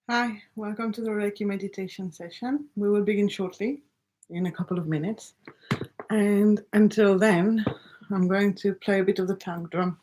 Hi, welcome to the Reiki meditation session. We will begin shortly, in a couple of minutes. And until then, I'm going to play a bit of the tank drum.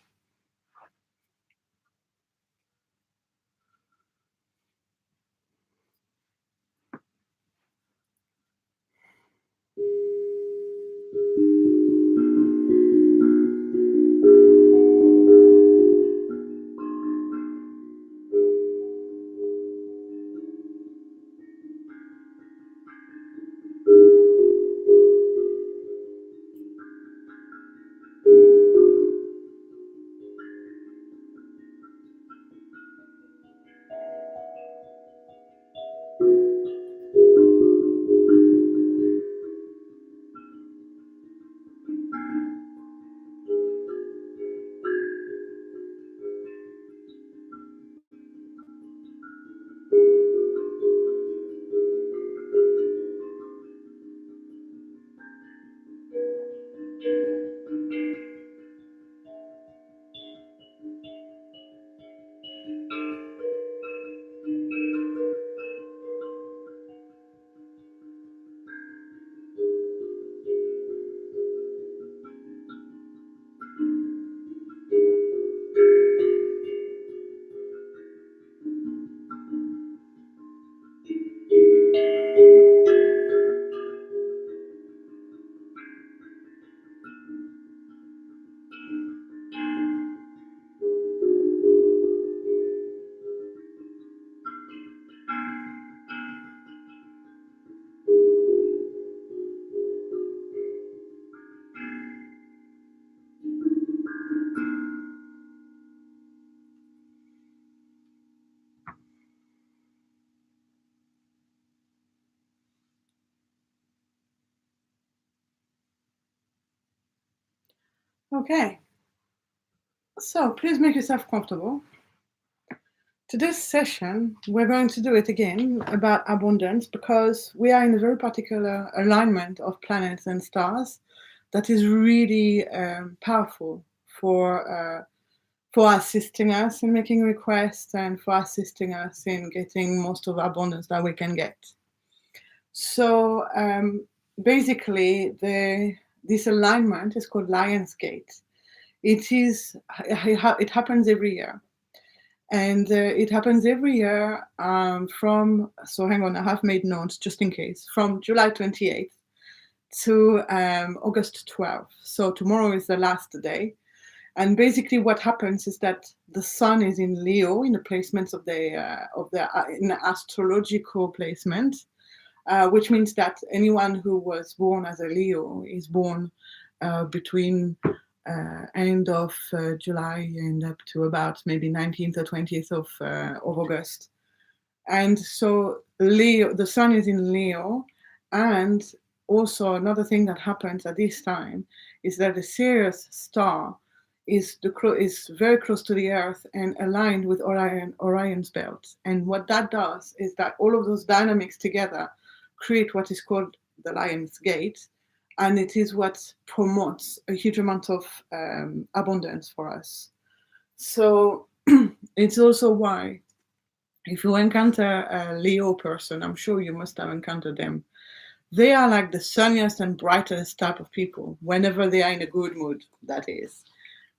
Okay, so please make yourself comfortable. Today's session, we're going to do it again about abundance because we are in a very particular alignment of planets and stars that is really powerful for assisting us in making requests and for assisting us in getting most of the abundance that we can get. So basically, this alignment is called Lionsgate. It happens every year. And it happens every year so hang on, I have made notes just in case, from July 28th to August 12th. So tomorrow is the last day. And basically what happens is that the sun is in Leo in the placements in the astrological placement, which means that anyone who was born as a Leo is born between end of July and up to about maybe 19th or 20th of August. And so Leo, the sun is in Leo, and also another thing that happens at this time is that the Sirius star is very close to the Earth and aligned with Orion's belt. And what that does is that all of those dynamics together create what is called the Lion's Gate, and it is what promotes a huge amount of abundance for us. So it's also why if you encounter a Leo person, I'm sure you must have encountered them. They are like the sunniest and brightest type of people whenever they are in a good mood, that is.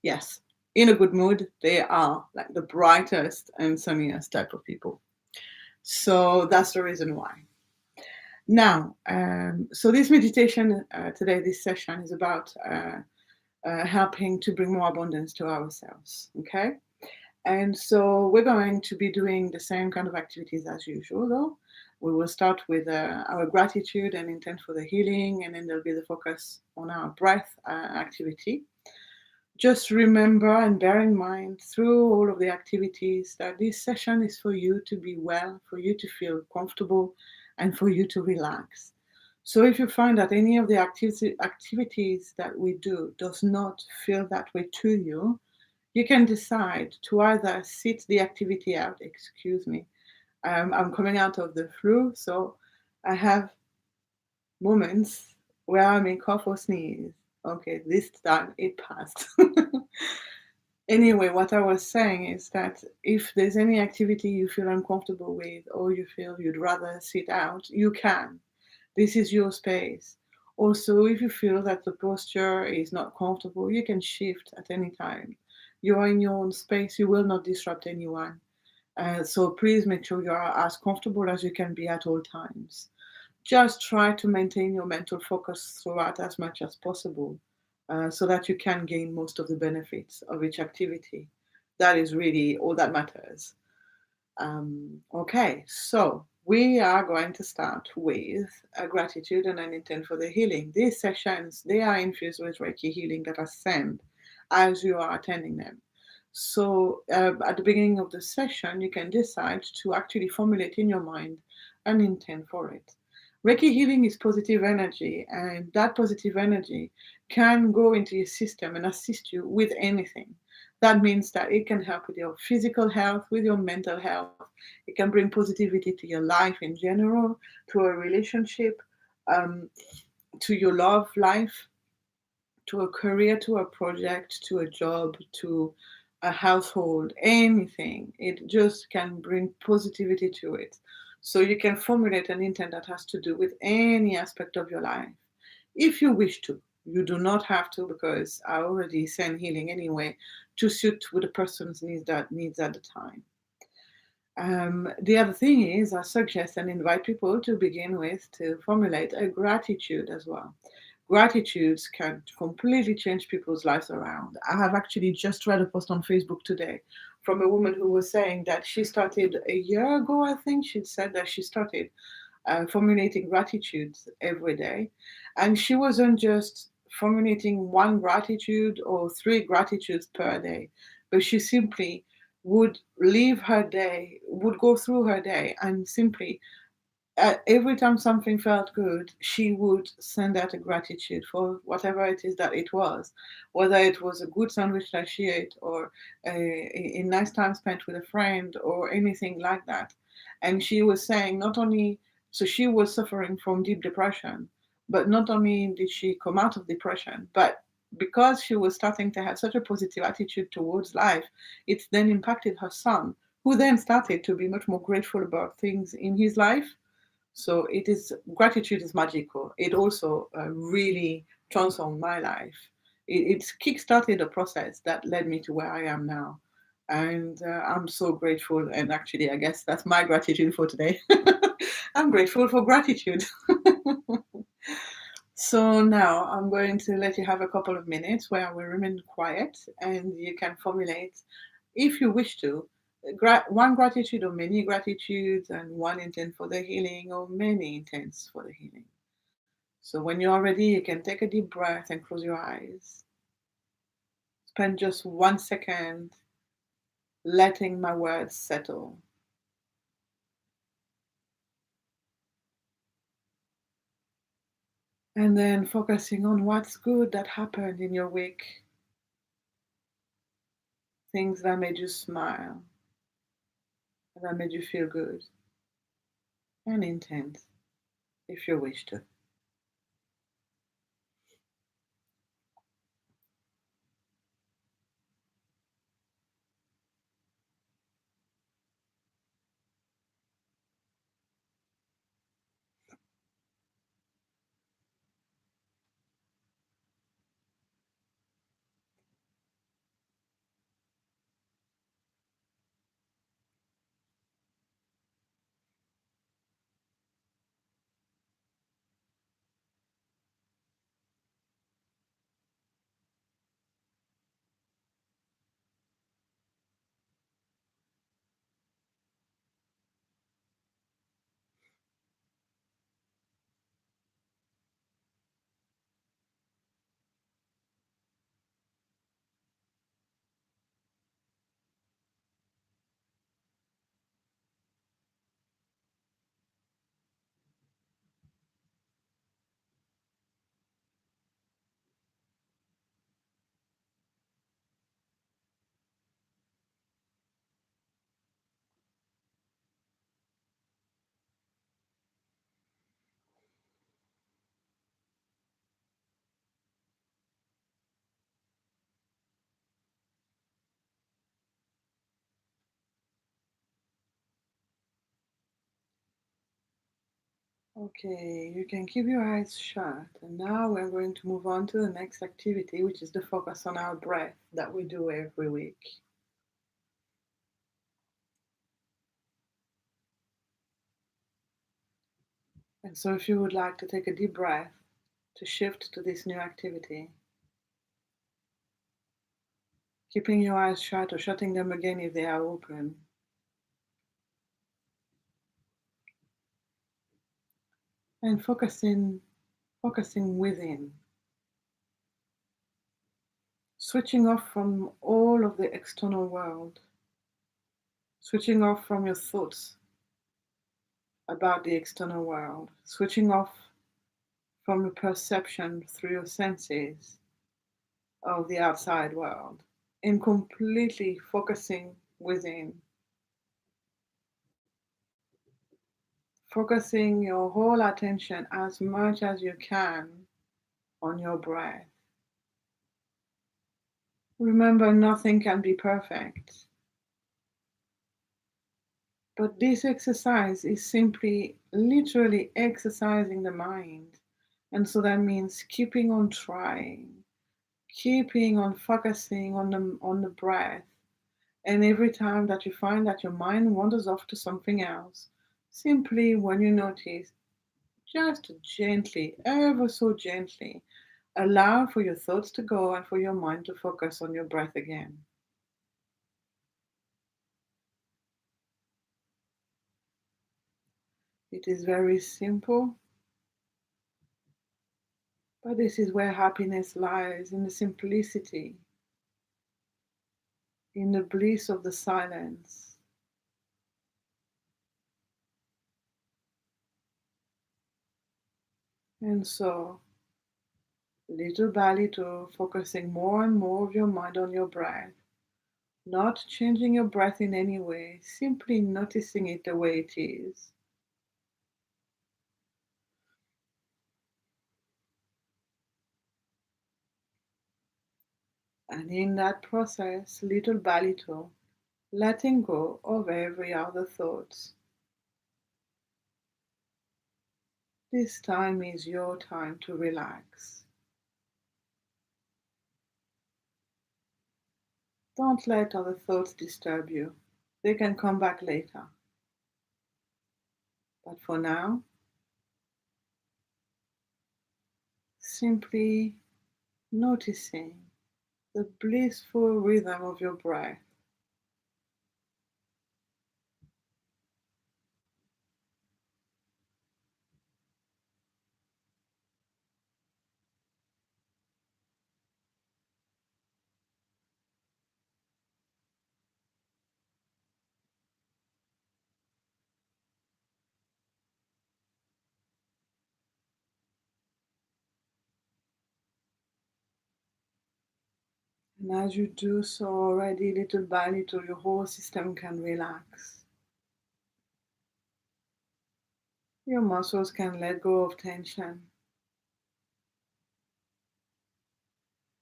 Yes, in a good mood, they are like the brightest and sunniest type of people. So that's the reason why. Now, so this meditation today, this session is about helping to bring more abundance to ourselves, okay? And so we're going to be doing the same kind of activities as usual, though. We will start with our gratitude and intent for the healing, and then there'll be the focus on our breath activity. Just remember and bear in mind through all of the activities that this session is for you to be well, for you to feel comfortable, and for you to relax. So if you find that any of the activities that we do does not feel that way to you, you can decide to either sit the activity out. Excuse me. I'm coming out of the flu, so I have moments where I may cough or sneeze. Okay, this time it passed. Anyway, what I was saying is that if there's any activity you feel uncomfortable with or you feel you'd rather sit out, you can. This is your space. Also, if you feel that the posture is not comfortable, you can shift at any time. You are in your own space, you will not disrupt anyone. So please make sure you are as comfortable as you can be at all times. Just try to maintain your mental focus throughout as much as possible so that you can gain most of the benefits of each activity. That is really all that matters. Okay, so we are going to start with a gratitude and an intent for the healing. These sessions, they are infused with Reiki healing that are sent as you are attending them. So at the beginning of the session, you can decide to actually formulate in your mind an intent for it. Reiki healing is positive energy, and that positive energy can go into your system and assist you with anything. That means that it can help with your physical health, with your mental health. It can bring positivity to your life in general, to a relationship, um, to your love life, to a career, to a project, to a job, to a household, anything. It just can bring positivity to it. So you can formulate an intent that has to do with any aspect of your life if you wish to. You do not have to, because I already send healing anyway to suit with the person's needs at the time. The other thing is, I suggest and invite people to begin with to formulate a gratitude as well. Gratitudes can completely change people's lives around. I have actually just read a post on Facebook today from a woman who was saying that she started a year ago, I think she said that she started formulating gratitudes every day. And she wasn't just formulating one gratitude or three gratitudes per day, but she simply would leave her day, would go through her day and simply every time something felt good, she would send out a gratitude for whatever it is that it was, whether it was a good sandwich that she ate or a nice time spent with a friend or anything like that. And she was saying not only, so she was suffering from deep depression, but not only did she come out of depression, but because she was starting to have such a positive attitude towards life, it then impacted her son, who then started to be much more grateful about things in his life. So it is, gratitude is magical. It also really transformed my life. It kickstarted a process that led me to where I am now. And I'm so grateful. And actually, I guess that's my gratitude for today. I'm grateful for gratitude. So now I'm going to let you have a couple of minutes where I will remain quiet and you can formulate, if you wish to, one gratitude or many gratitudes and one intent for the healing or many intents for the healing. So when you are ready, you can take a deep breath and close your eyes. Spend just 1 second letting my words settle. And then focusing on what's good that happened in your week, things that made you smile, that made you feel good, and intent, if you wish to. Okay, you can keep your eyes shut. And now we're going to move on to the next activity, which is the focus on our breath that we do every week. And so, if you would like to take a deep breath to shift to this new activity, keeping your eyes shut or shutting them again if they are open, and focusing within, switching off from all of the external world, switching off from your thoughts about the external world, switching off from the perception through your senses of the outside world, and completely focusing within, focusing your whole attention as much as you can on your breath. Remember, nothing can be perfect, but this exercise is simply literally exercising the mind. And so that means keeping on trying, keeping on focusing on the breath. And every time that you find that your mind wanders off to something else, simply when you notice, just gently, ever so gently, allow for your thoughts to go and for your mind to focus on your breath again. It is very simple, but this is where happiness lies, in the simplicity, in the bliss of the silence. And so, little by little, focusing more and more of your mind on your breath, not changing your breath in any way, simply noticing it the way it is. And in that process, little by little, letting go of every other thought. This time is your time to relax. Don't let other thoughts disturb you. They can come back later. But for now, simply noticing the blissful rhythm of your breath. And as you do so already, little by little, your whole system can relax. Your muscles can let go of tension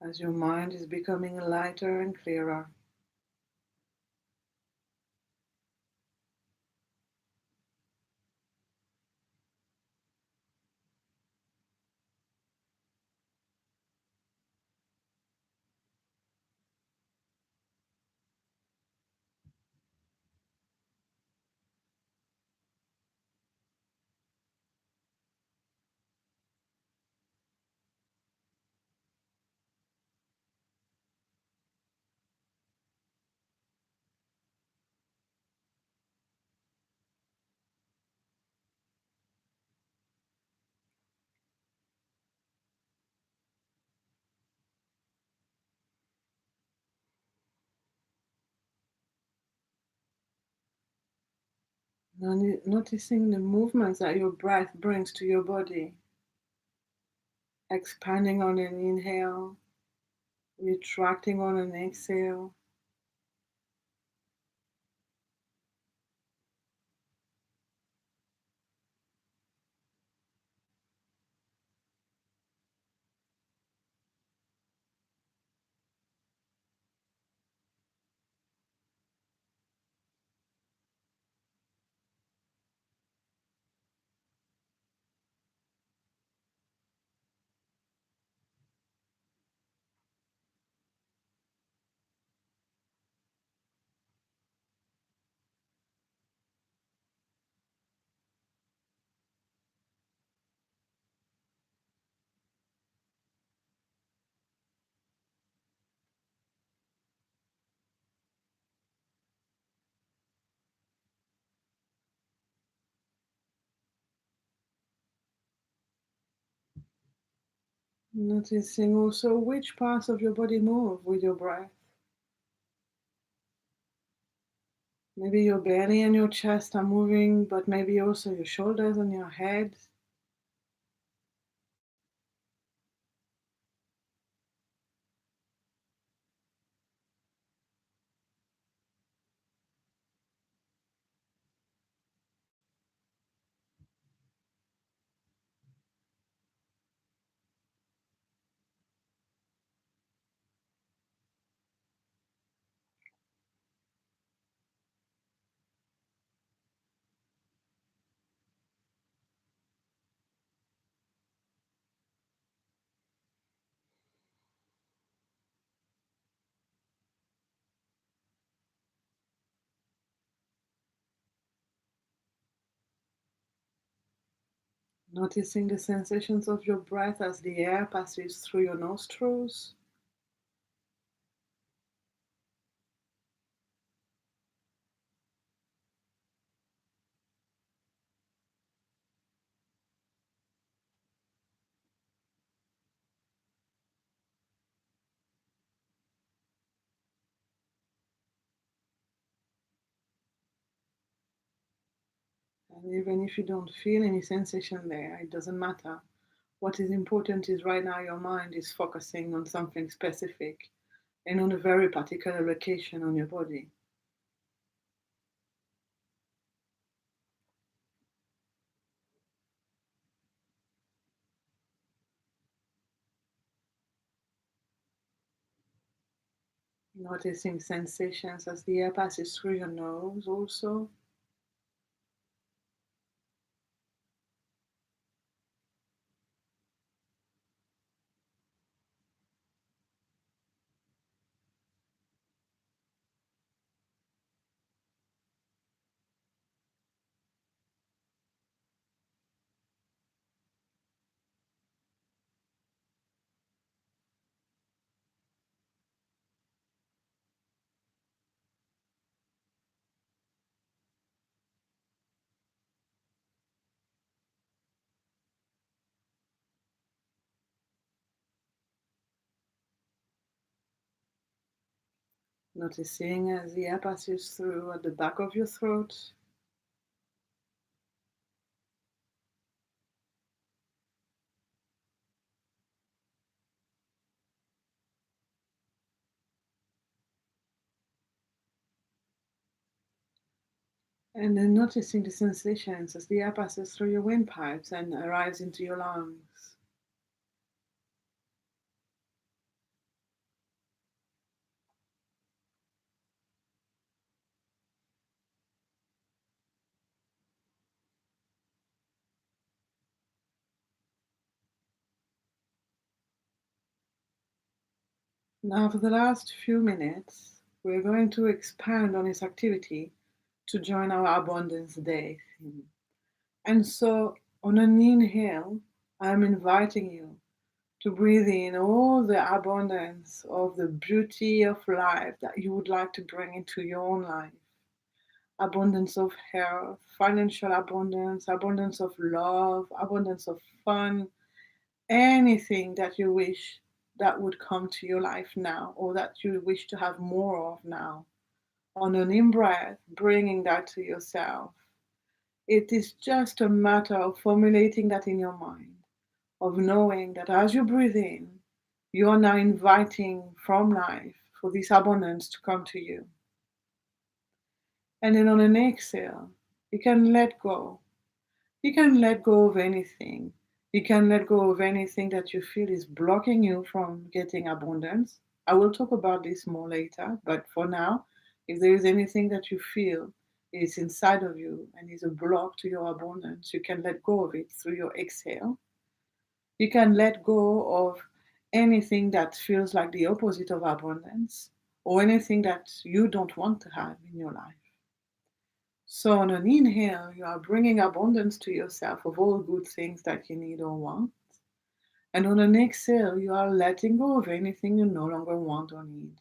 as your mind is becoming lighter and clearer. Noticing the movements that your breath brings to your body, expanding on an inhale, retracting on an exhale. Noticing also which parts of your body move with your breath. Maybe your belly and your chest are moving, but maybe also your shoulders and your head. Noticing the sensations of your breath as the air passes through your nostrils. And even if you don't feel any sensation there, it doesn't matter. What is important is right now your mind is focusing on something specific and on a very particular location on your body. Noticing sensations as the air passes through your nose also. Noticing as the air passes through at the back of your throat. And then noticing the sensations as the air passes through your windpipes and arrives into your lungs. Now, for the last few minutes, we're going to expand on this activity to join our Abundance Day theme. And so, on an inhale, I'm inviting you to breathe in all the abundance of the beauty of life that you would like to bring into your own life. Abundance of health, financial abundance, abundance of love, abundance of fun, anything that you wish that would come to your life now or that you wish to have more of now. On an in breath, bringing that to yourself. It is just a matter of formulating that in your mind, of knowing that as you breathe in, you are now inviting from life for this abundance to come to you. And then on an exhale, you can let go. You can let go of anything. You can let go of anything that you feel is blocking you from getting abundance. I will talk about this more later, but for now, if there is anything that you feel is inside of you and is a block to your abundance, you can let go of it through your exhale. You can let go of anything that feels like the opposite of abundance or anything that you don't want to have in your life. So, on an inhale, you are bringing abundance to yourself of all good things that you need or want. And on an exhale, you are letting go of anything you no longer want or need.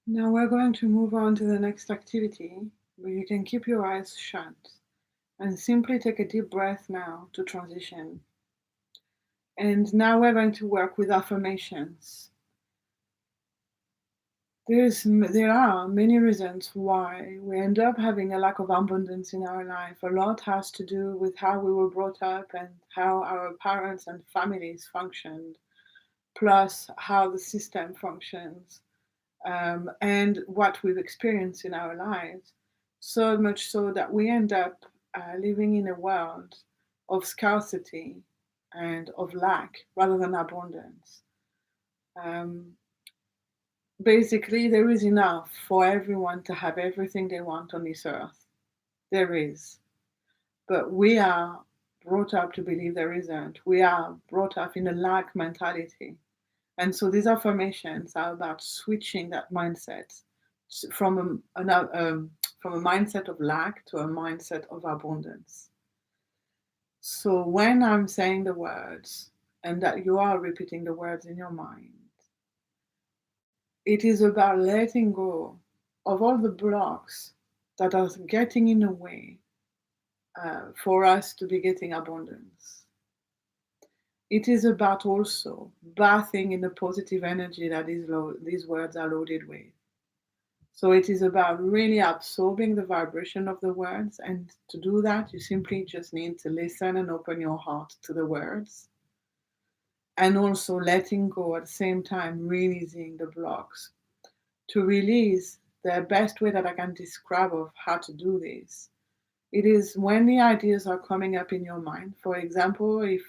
Now we're going to move on to the next activity, where you can keep your eyes shut and simply take a deep breath now to transition. And now we're going to work with affirmations. There are many reasons why we end up having a lack of abundance in our life. A lot has to do with how we were brought up and how our parents and families functioned, plus how the system functions, and what we've experienced in our lives. So much so that we end up living in a world of scarcity and of lack rather than abundance. Um, Basically, there is enough for everyone to have everything they want on this earth. There is. But we are brought up to believe there isn't. We are brought up in a lack mentality. And so these affirmations are about switching that mindset from a mindset of lack to a mindset of abundance. So when I'm saying the words and that you are repeating the words in your mind, it is about letting go of all the blocks that are getting in the way for us to be getting abundance. It is about also bathing in the positive energy that these words are loaded with. So it is about really absorbing the vibration of the words. And to do that, you simply just need to listen and open your heart to the words. And also letting go at the same time, releasing the blocks. To release, the best way that I can describe of how to do this, it is when the ideas are coming up in your mind. For example, if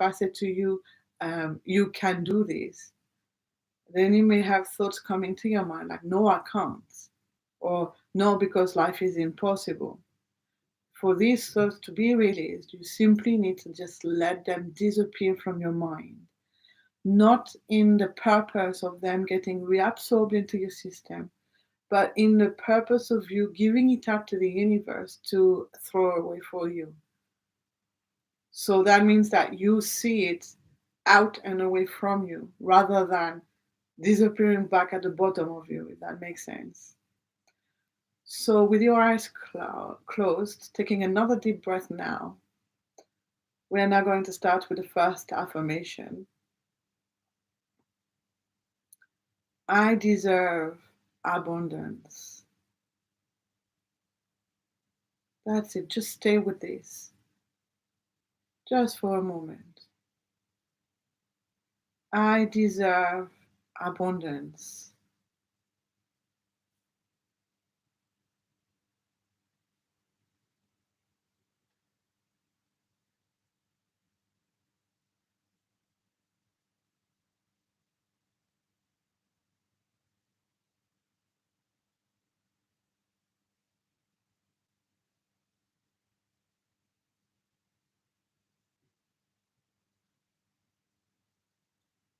I said to you, you can do this, then you may have thoughts coming to your mind like, no, I can't, or no, because life is impossible. For these thoughts to be released, you simply need to just let them disappear from your mind, not in the purpose of them getting reabsorbed into your system, but in the purpose of you giving it up to the universe to throw away for you. So that means that you see it out and away from you rather than disappearing back at the bottom of you, if that makes sense. So, with your eyes closed, taking another deep breath now, we are now going to start with the first affirmation. I deserve abundance. That's it. Just stay with this, just for a moment. I deserve abundance.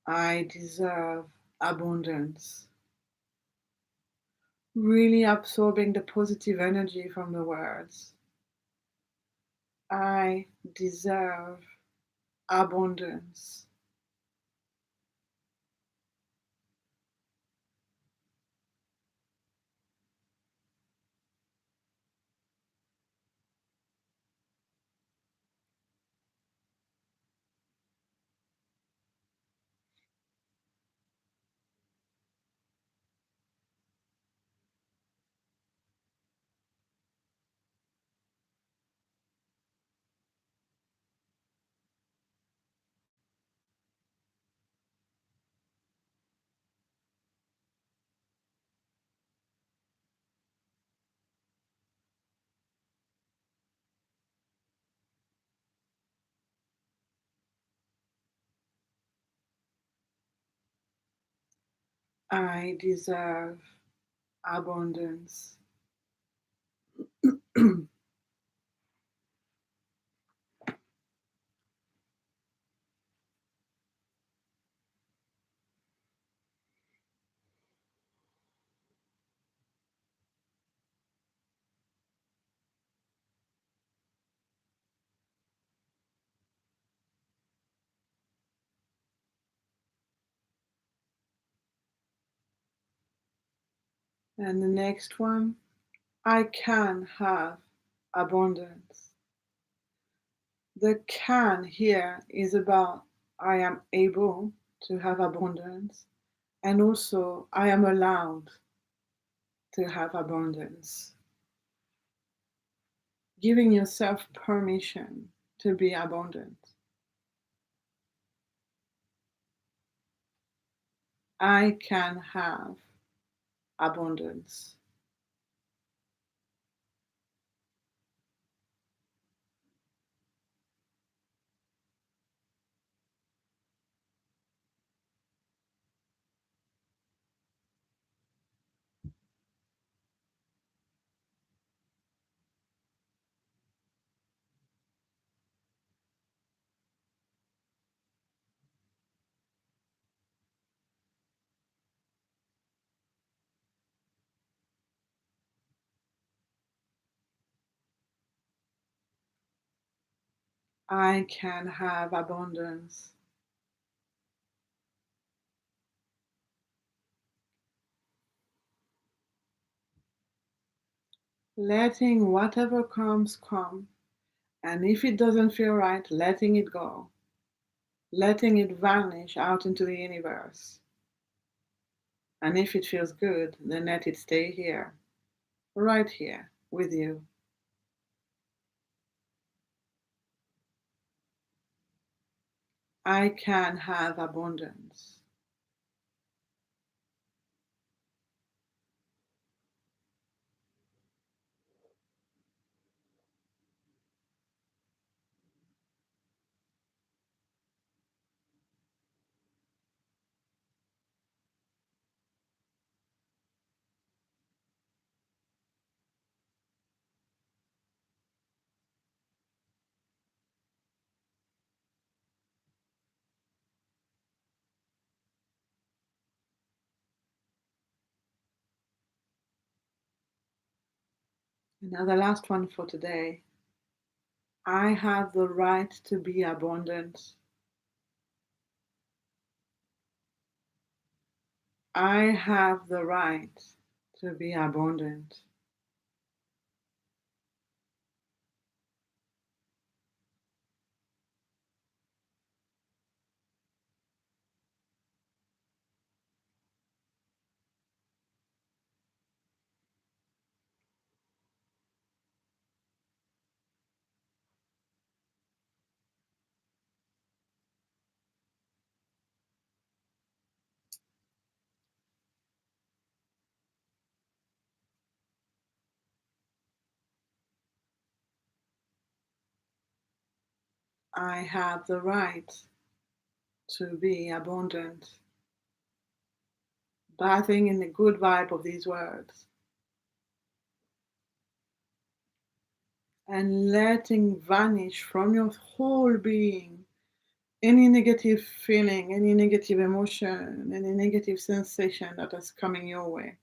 I deserve abundance. Really absorbing the positive energy from the words. I deserve abundance. I deserve abundance. And the next one, I can have abundance. The can here is about I am able to have abundance, and also I am allowed to have abundance. Giving yourself permission to be abundant. I can have abundance. I can have abundance. Letting whatever comes come, and if it doesn't feel right, letting it go, letting it vanish out into the universe. And if it feels good, then let it stay here, right here with you. I can have abundance. And now the last one for today. I have the right to be abundant. I have the right to be abundant. I have the right to be abundant. Bathing in the good vibe of these words and letting vanish from your whole being any negative feeling, any negative emotion, any negative sensation that is coming your way.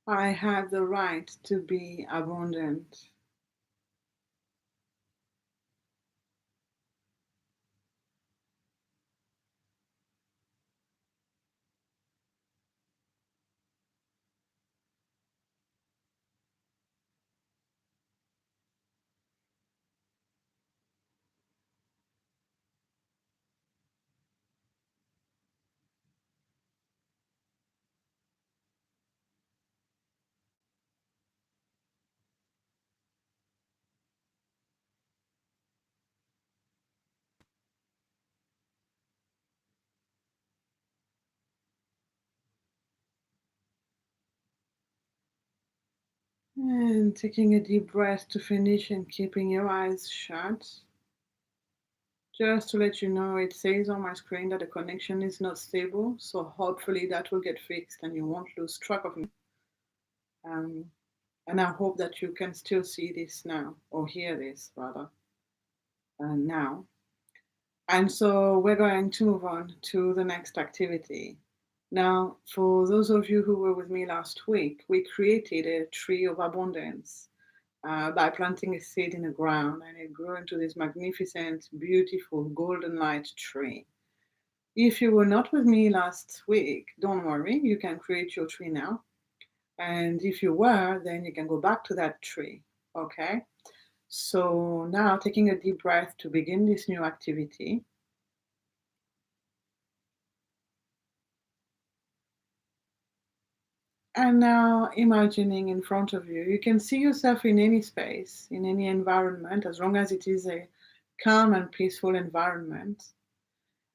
I have the right to be abundant. And taking a deep breath to finish and keeping your eyes shut. Just to let you know, it says on my screen that the connection is not stable, so hopefully that will get fixed and you won't lose track of me. Um, and I hope that you can still see this now, or hear this rather, now. And so we're going to move on to the next activity. Now, for those of you who were with me last week, we created a tree of abundance by planting a seed in the ground, and it grew into this magnificent, beautiful, golden light tree. If you were not with me last week, don't worry, you can create your tree now. And if you were, then you can go back to that tree. Okay? So now taking a deep breath to begin this new activity. And now imagining in front of you, you can see yourself in any space, in any environment, as long as it is a calm and peaceful environment.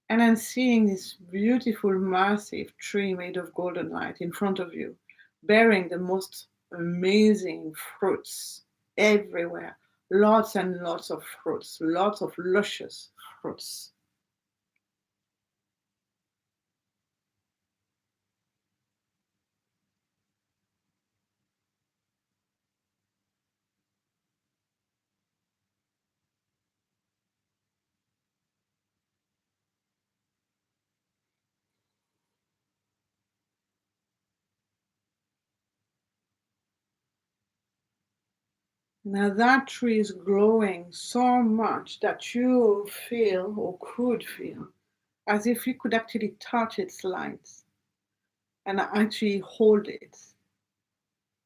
And then seeing this beautiful, massive tree made of golden light in front of you, bearing the most amazing fruits everywhere. Lots and lots of fruits, lots of luscious fruits. Now that tree is glowing so much that you feel or could feel as if you could actually touch its light and actually hold it.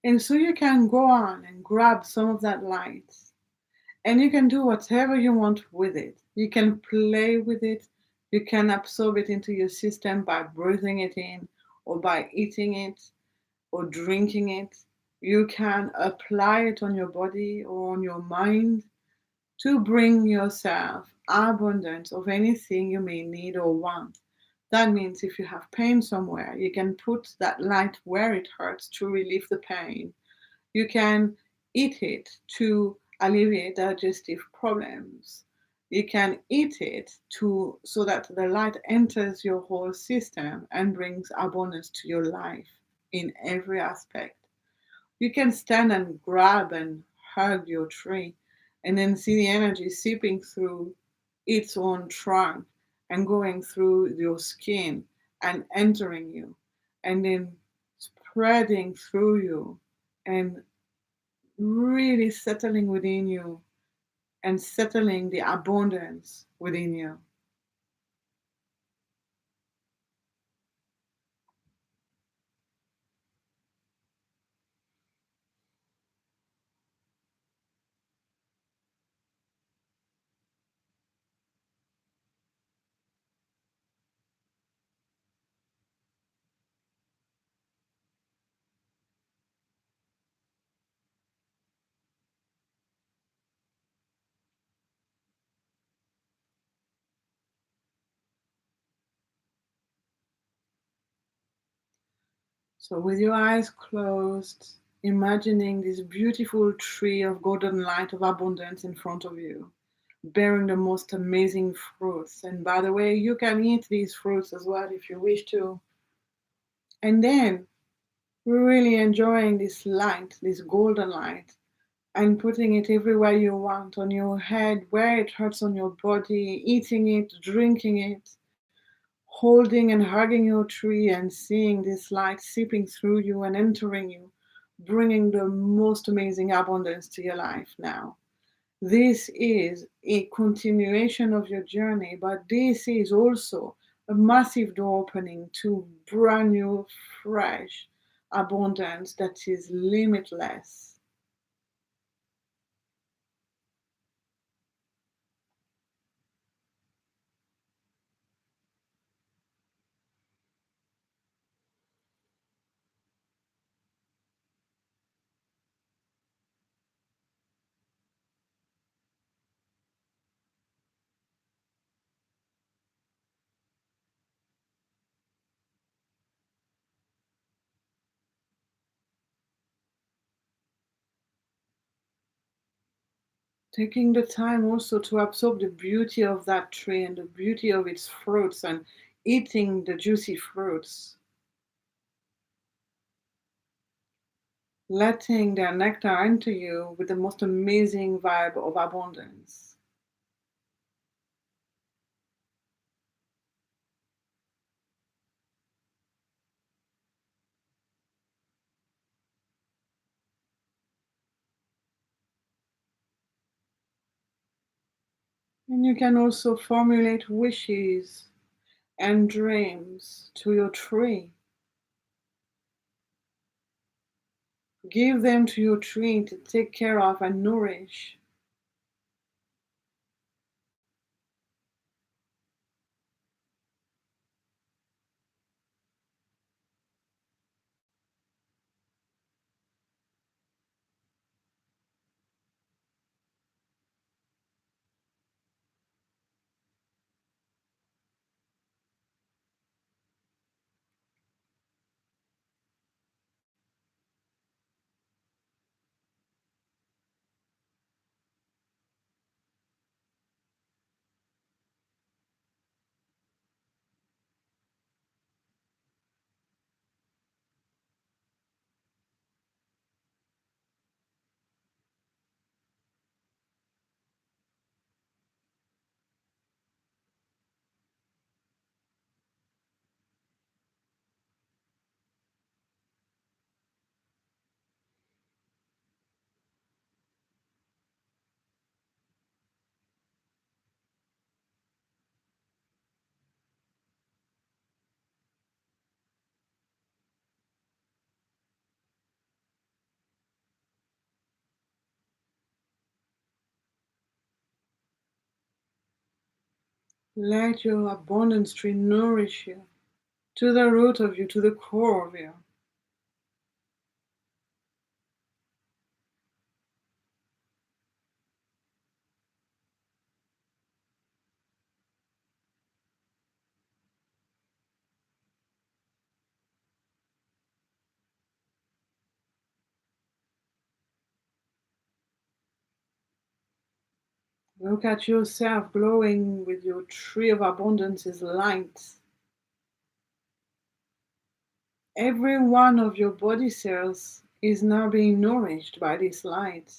And so you can go on and grab some of that light and you can do whatever you want with it. You can play with it. You can absorb it into your system by breathing it in or by eating it or drinking it. You can apply it on your body or on your mind to bring yourself abundance of anything you may need or want. That means if you have pain somewhere, you can put that light where it hurts to relieve the pain. You can eat it to alleviate digestive problems. You can eat it to so that the light enters your whole system and brings abundance to your life in every aspect. You can stand and grab and hug your tree and then see the energy seeping through its own trunk and going through your skin and entering you and then spreading through you and really settling within you and settling the abundance within you. So, with your eyes closed, imagining this beautiful tree of golden light of abundance in front of you, bearing the most amazing fruits. And by the way, you can eat these fruits as well if you wish to. And then really enjoying this light, this golden light, and putting it everywhere you want on your head, where it hurts on your body, eating it, drinking it, holding and hugging your tree and seeing this light seeping through you and entering you, bringing the most amazing abundance to your life now. This is a continuation of your journey, but this is also a massive door opening to brand new, fresh abundance that is limitless. Taking the time also to absorb the beauty of that tree and the beauty of its fruits and eating the juicy fruits. Letting their nectar enter you with the most amazing vibe of abundance. And you can also formulate wishes and dreams to your tree. Give them to your tree to take care of and nourish. Let your abundance tree nourish you to the root of you, to the core of you. Look at yourself glowing with your tree of abundance's light. Every one of your body cells is now being nourished by this light.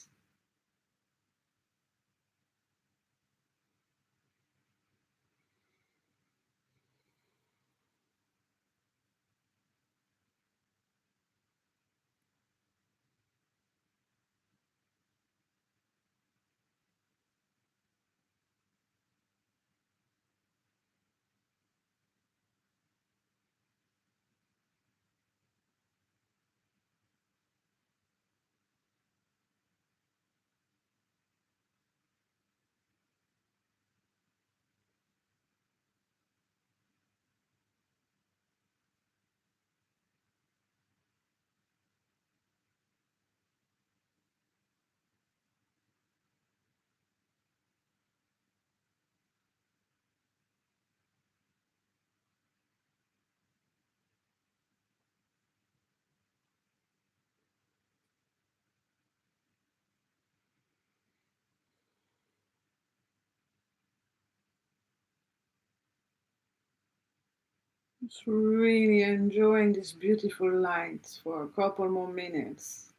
Just really enjoying this beautiful light for a couple more minutes.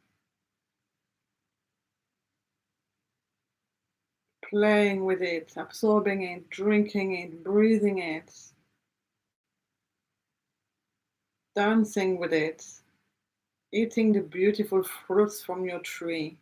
Playing with it, absorbing it, drinking it, breathing it, dancing with it, eating the beautiful fruits from your tree.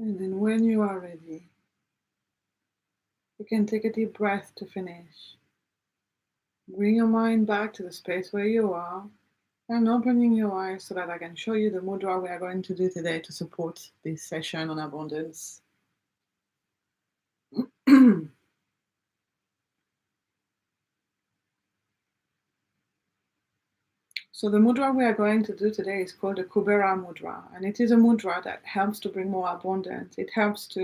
And then when you are ready, you can take a deep breath to finish. Bring your mind back to the space where you are and opening your eyes so that I can show you the mudra we are going to do today to support this session on abundance. So the mudra we are going to do today is called the Kubera Mudra, and it is a mudra that helps to bring more abundance. It helps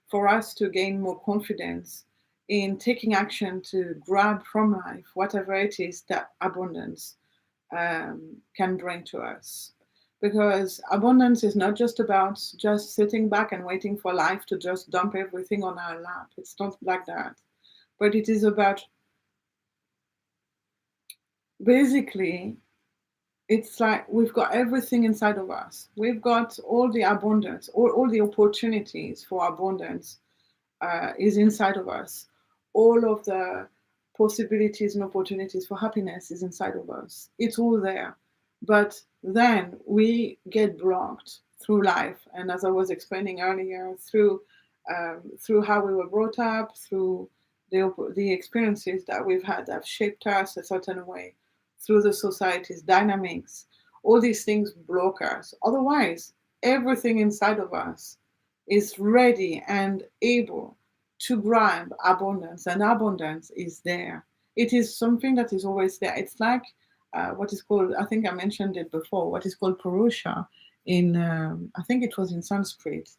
for us to gain more confidence in taking action to grab from life whatever it is that abundance can bring to us. Because abundance is not just about just sitting back and waiting for life to just dump everything on our lap. It's not like that. But it is about basically, it's like we've got everything inside of us. We've got all the abundance, all the opportunities for abundance is inside of us. All of the possibilities and opportunities for happiness is inside of us. It's all there. But then we get blocked through life. And as I was explaining earlier, through how we were brought up, through the experiences that we've had that have shaped us a certain way, through the society's dynamics, all these things block us. Otherwise, everything inside of us is ready and able to grab abundance, and abundance is there. It is something that is always there. It's like what is called, I think I mentioned it before, what is called Purusha in, I think it was in Sanskrit,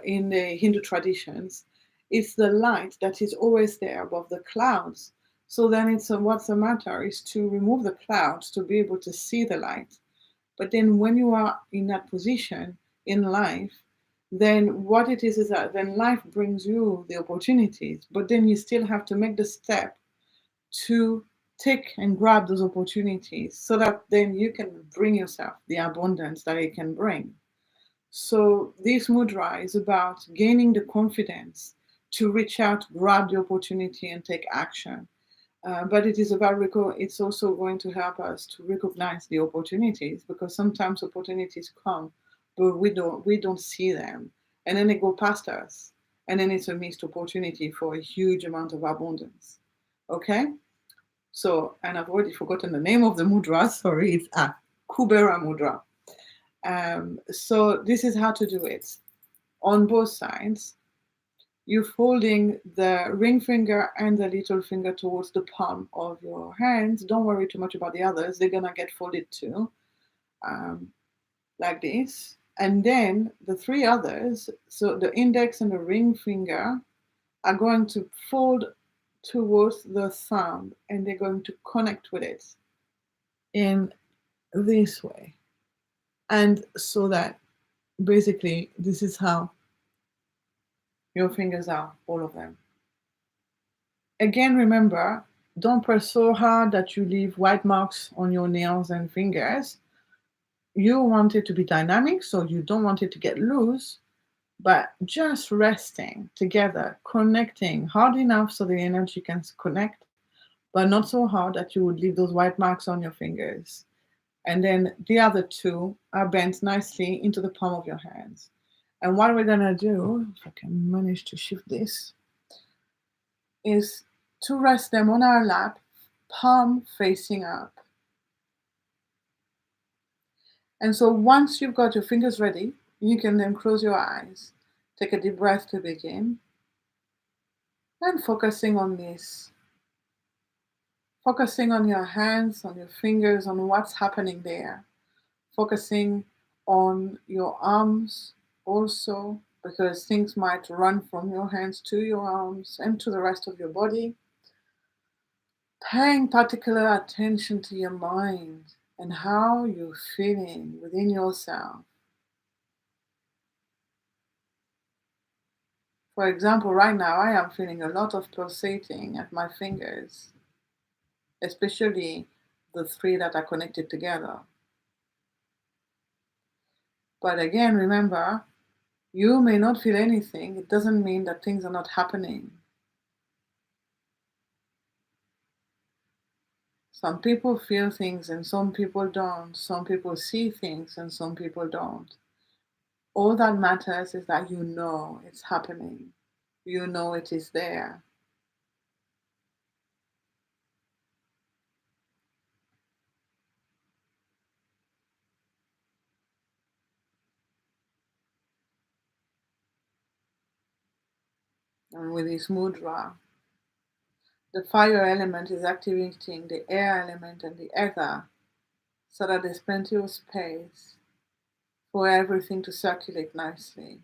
in the Hindu traditions. It's the light that is always there above the clouds. So then what's the matter is to remove the clouds to be able to see the light. But then when you are in that position in life, then what it is that then life brings you the opportunities, but then you still have to make the step to take and grab those opportunities so that then you can bring yourself the abundance that it can bring. So this mudra is about gaining the confidence to reach out, grab the opportunity, and take action. But it is about it's also going to help us to recognize the opportunities, because sometimes opportunities come, but we don't see them, and then they go past us, and then it's a missed opportunity for a huge amount of abundance. Okay, so, and I've already forgotten the name of the mudra. Sorry, it's Kubera Mudra. So this is how to do it on both sides. You're folding the ring finger and the little finger towards the palm of your hands. Don't worry too much about the others. They're going to get folded too, like this. And then the three others, so the index and the ring finger, are going to fold towards the thumb, and they're going to connect with it in this way. And so that basically this is how your fingers are, all of them. Again, remember, don't press so hard that you leave white marks on your nails and fingers. You want it to be dynamic, so you don't want it to get loose, but just resting together, connecting hard enough so the energy can connect, but not so hard that you would leave those white marks on your fingers. And then the other two are bent nicely into the palm of your hands. And what we're gonna do, if I can manage to shift this, is to rest them on our lap, palm facing up. And so once you've got your fingers ready, you can then close your eyes, take a deep breath to begin, and focusing on this. Focusing on your hands, on your fingers, on what's happening there. Focusing on your arms also, because things might run from your hands to your arms and to the rest of your body. Paying particular attention to your mind and how you're feeling within yourself. For example, right now I am feeling a lot of pulsating at my fingers, especially the three that are connected together. But again, remember, you may not feel anything. It doesn't mean that things are not happening. Some people feel things and some people don't. Some people see things and some people don't. All that matters is that you know it's happening. You know it is there. And with this mudra, the fire element is activating the air element and the ether so that there's plenty of space for everything to circulate nicely.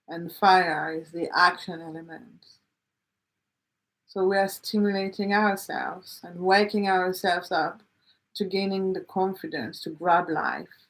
And fire is the action element. So we are stimulating ourselves and waking ourselves up to gaining the confidence to grab life.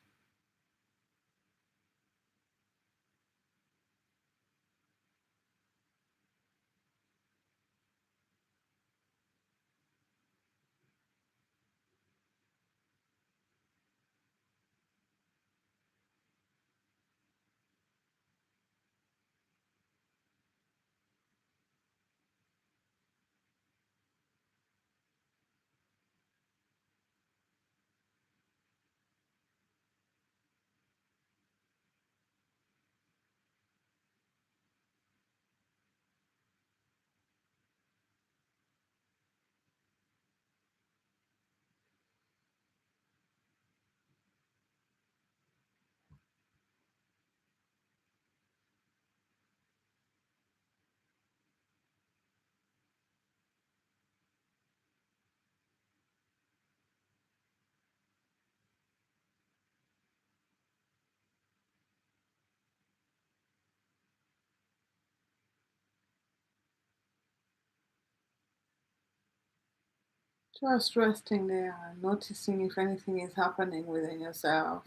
Just resting there and noticing if anything is happening within yourself.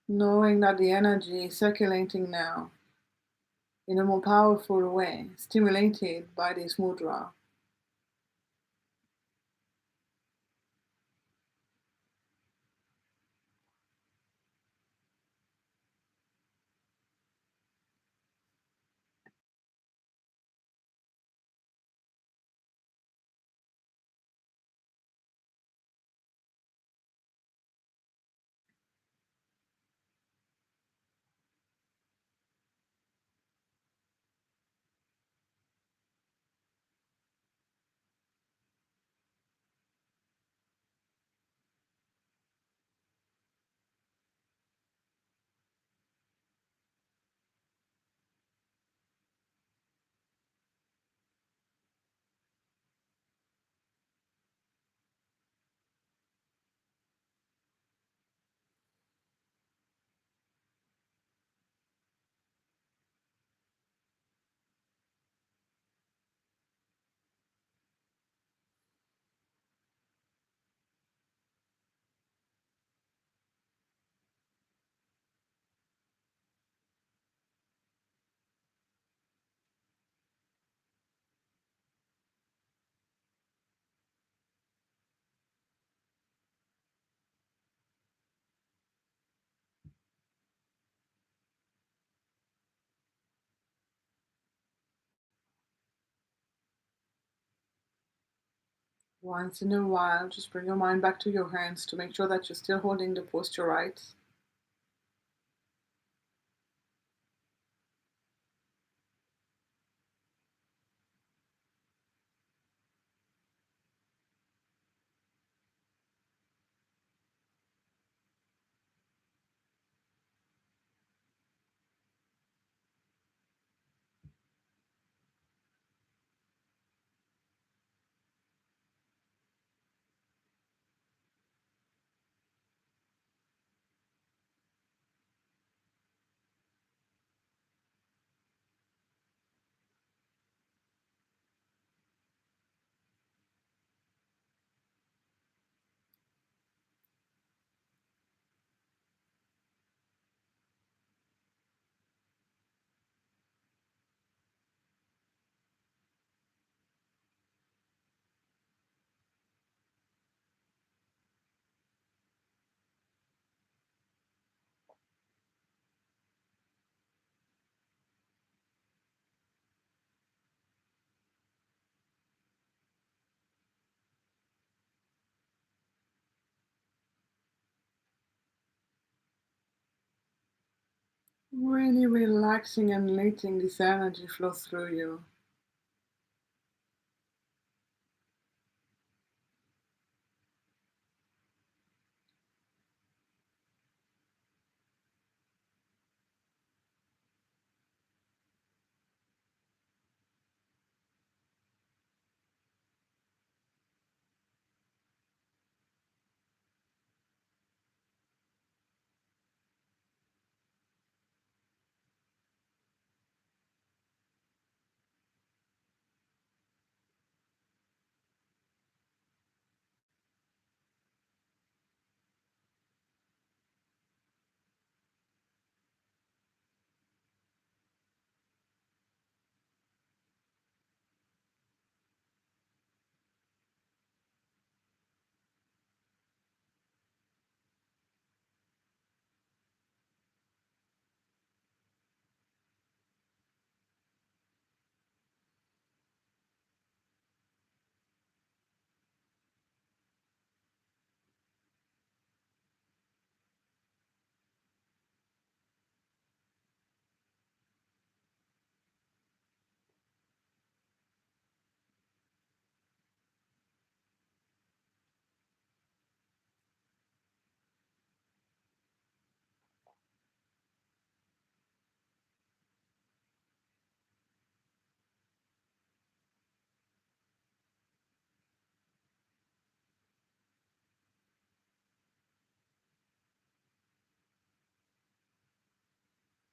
Knowing that the energy is circulating now in a more powerful way, stimulated by this mudra. Once in a while, just bring your mind back to your hands to make sure that you're still holding the posture right. Really relaxing and letting this energy flow through you.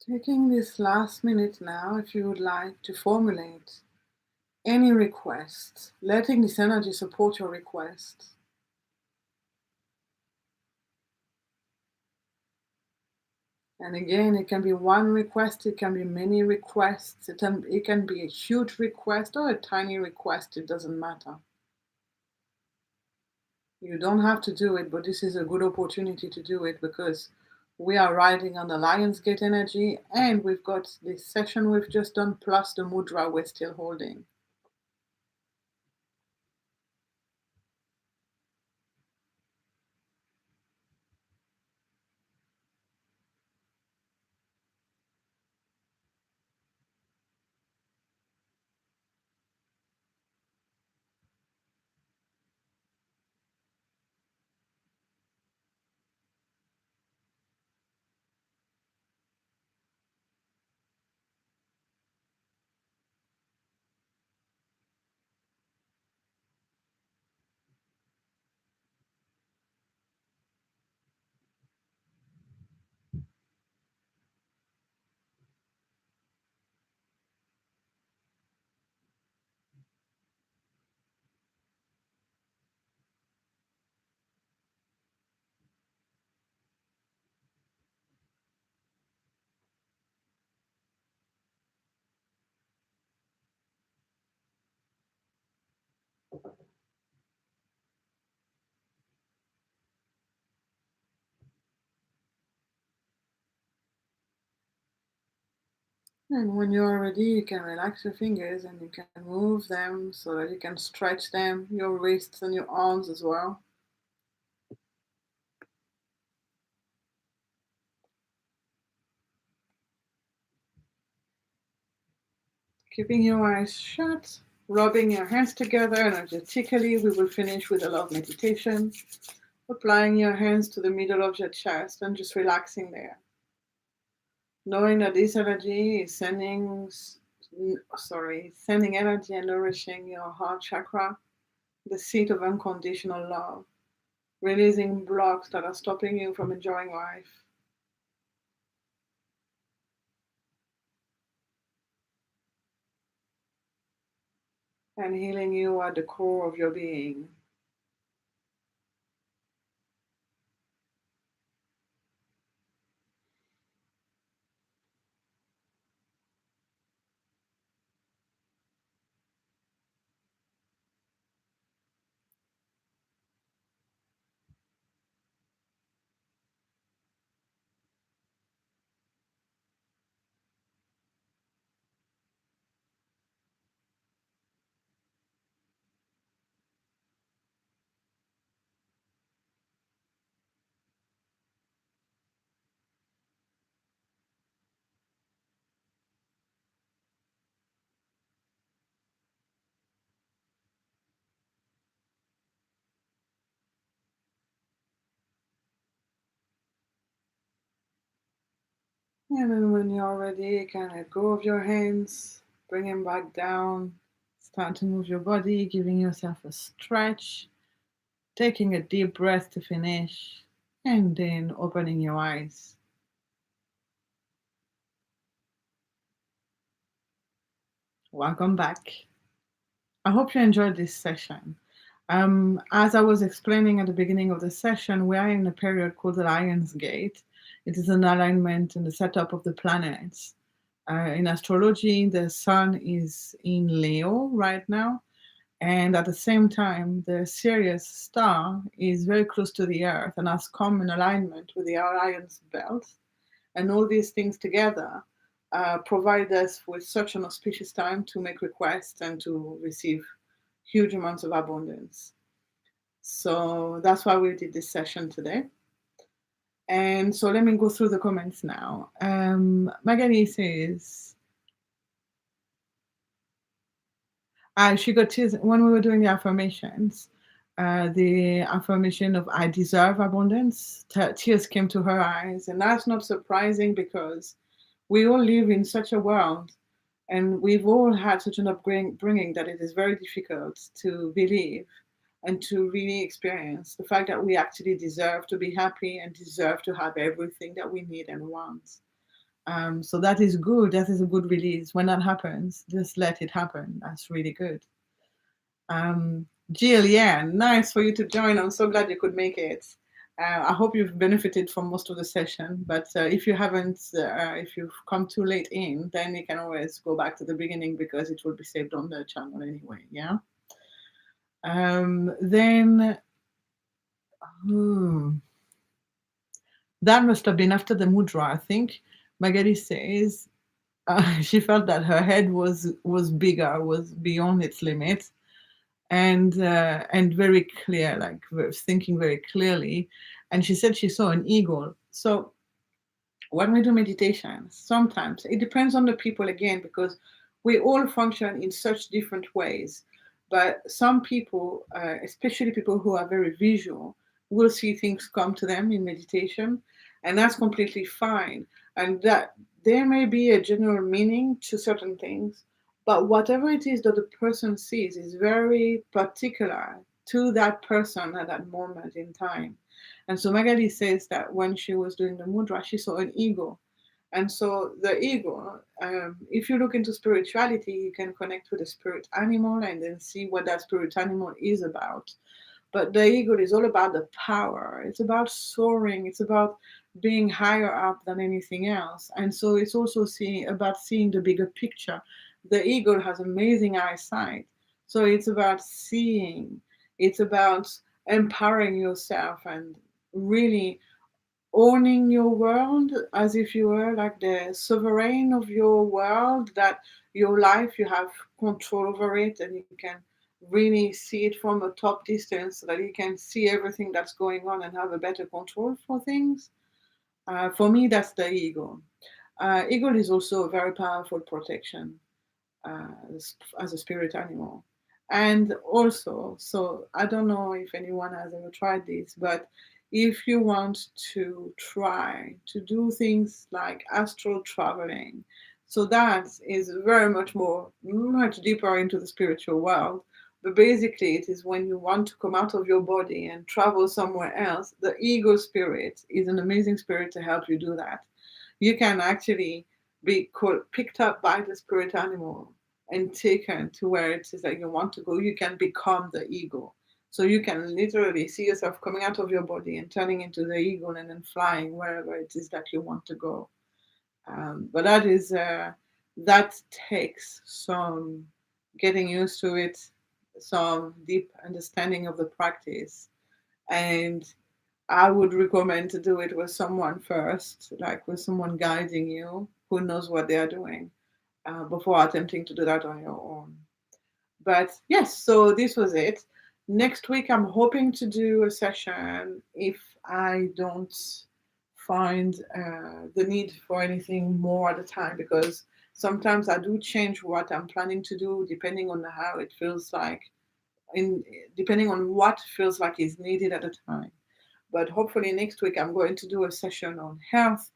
Taking this last minute now, if you would like to formulate any request, letting this energy support your request. And again, it can be one request, it can be many requests, it can be a huge request or a tiny request, it doesn't matter. You don't have to do it, but this is a good opportunity to do it because we are riding on the Lionsgate energy and we've got this session we've just done plus the mudra we're still holding. And when you're ready, you can relax your fingers and you can move them so that you can stretch them, your wrists and your arms as well. Keeping your eyes shut, rubbing your hands together energetically, we will finish with a love meditation. Applying your hands to the middle of your chest and just relaxing there. Knowing that this energy is sending energy and nourishing your heart chakra, the seat of unconditional love, releasing blocks that are stopping you from enjoying life, and healing you at the core of your being. And then when you're ready, you can let go of your hands, bring them back down, start to move your body, giving yourself a stretch, taking a deep breath to finish, and then opening your eyes. Welcome back. I hope you enjoyed this session. As I was explaining at the beginning of the session, we are in a period called the Lion's Gate. It is an alignment in the setup of the planets. In astrology, the sun is in Leo right now, and at the same time, the Sirius star is very close to the Earth and has come in alignment with the Orion's belt. And all these things together provide us with such an auspicious time to make requests and to receive huge amounts of abundance. So that's why we did this session today. And so let me go through the comments now. Magali says, she got tears when we were doing the affirmations. The affirmation of I deserve abundance, tears came to her eyes. And that's not surprising because we all live in such a world and we've all had such an upbringing that it is very difficult to believe and to really experience the fact that we actually deserve to be happy and deserve to have everything that we need and want. So that is good. That is a good release. When that happens, just let it happen. That's really good. Jill, yeah, nice for you to join. I'm so glad you could make it. I hope you've benefited from most of the session, but if you haven't, if you've come too late in, then you can always go back to the beginning because it will be saved on the channel anyway, yeah? Then, hmm, that must have been after the mudra, I think. Magali says she felt that her head was bigger, was beyond its limit, and very clear, like thinking very clearly. And she said she saw an eagle. So when we do meditation, sometimes it depends on the people again, because we all function in such different ways. But some people, especially people who are very visual, will see things come to them in meditation, and that's completely fine. And that there may be a general meaning to certain things, but whatever it is that the person sees is very particular to that person at that moment in time. And so Magali says that when she was doing the mudra, she saw an eagle. And so the eagle, if you look into spirituality, you can connect with a spirit animal and then see what that spirit animal is about. But the eagle is all about the power. It's about soaring. It's about being higher up than anything else. And so it's also about seeing the bigger picture. The eagle has amazing eyesight. So it's about seeing. It's about empowering yourself and really owning your world as if you were like the sovereign of your world, that your life, you have control over it and you can really see it from a top distance so that you can see everything that's going on and have a better control for things. For me, that's the eagle. Eagle is also a very powerful protection uh, as a spirit animal. And also, so I don't know if anyone has ever tried this, but if you want to try to do things like astral traveling, so that is very much deeper into the spiritual world. But basically, it is when you want to come out of your body and travel somewhere else. The ego spirit is an amazing spirit to help you do that. You can actually be picked up by the spirit animal and taken to where it is that you want to go. You can become the ego. So you can literally see yourself coming out of your body and turning into the eagle and then flying wherever it is that you want to go. But that takes some getting used to it, some deep understanding of the practice, and I would recommend to do it with someone first, like with someone guiding you who knows what they are doing, before attempting to do that on your own. But yes, so this was it. Next week, I'm hoping to do a session if I don't find the need for anything more at the time, because sometimes I do change what I'm planning to do depending on how it feels like, in depending on what feels like is needed at the time. But hopefully next week I'm going to do a session on health,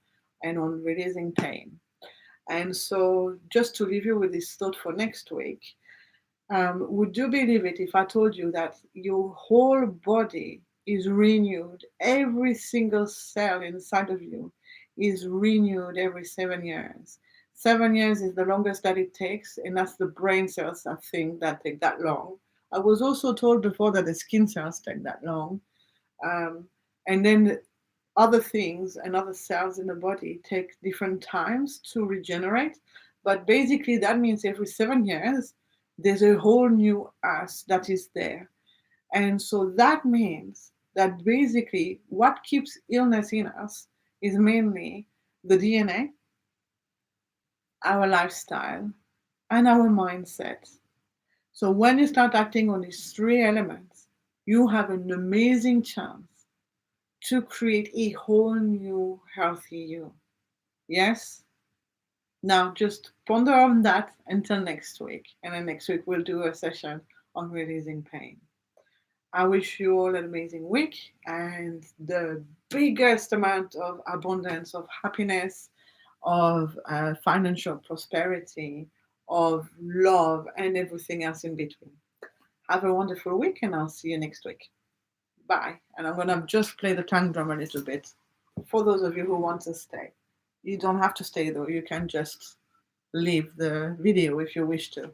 and on releasing pain. And so, just to leave you with this thought for next week, would you believe it if I told you that your whole body is renewed? Every single cell inside of you is renewed every 7 years. 7 years is the longest that it takes, and that's the brain cells, I think, that take that long. I was also told before that the skin cells take that long. Um, and then other things and other cells in the body take different times to regenerate. But basically, that means every 7 years, there's a whole new us that is there. And so that means that basically what keeps illness in us is mainly the DNA, our lifestyle, and our mindset. So when you start acting on these three elements, you have an amazing chance to create a whole new healthy you. Yes? Now just ponder on that until next week. And then next week we'll do a session on releasing pain. I wish you all an amazing week and the biggest amount of abundance, of happiness, of financial prosperity, of love, and everything else in between. Have a wonderful week, and I'll see you next week. Bye. And I'm going to just play the tongue drum a little bit for those of you who want to stay. You don't have to stay, though. You can just leave the video if you wish to.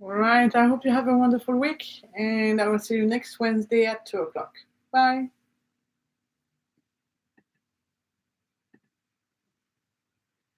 All right. I hope you have a wonderful week, and I will see you next Wednesday at 2 o'clock. Bye.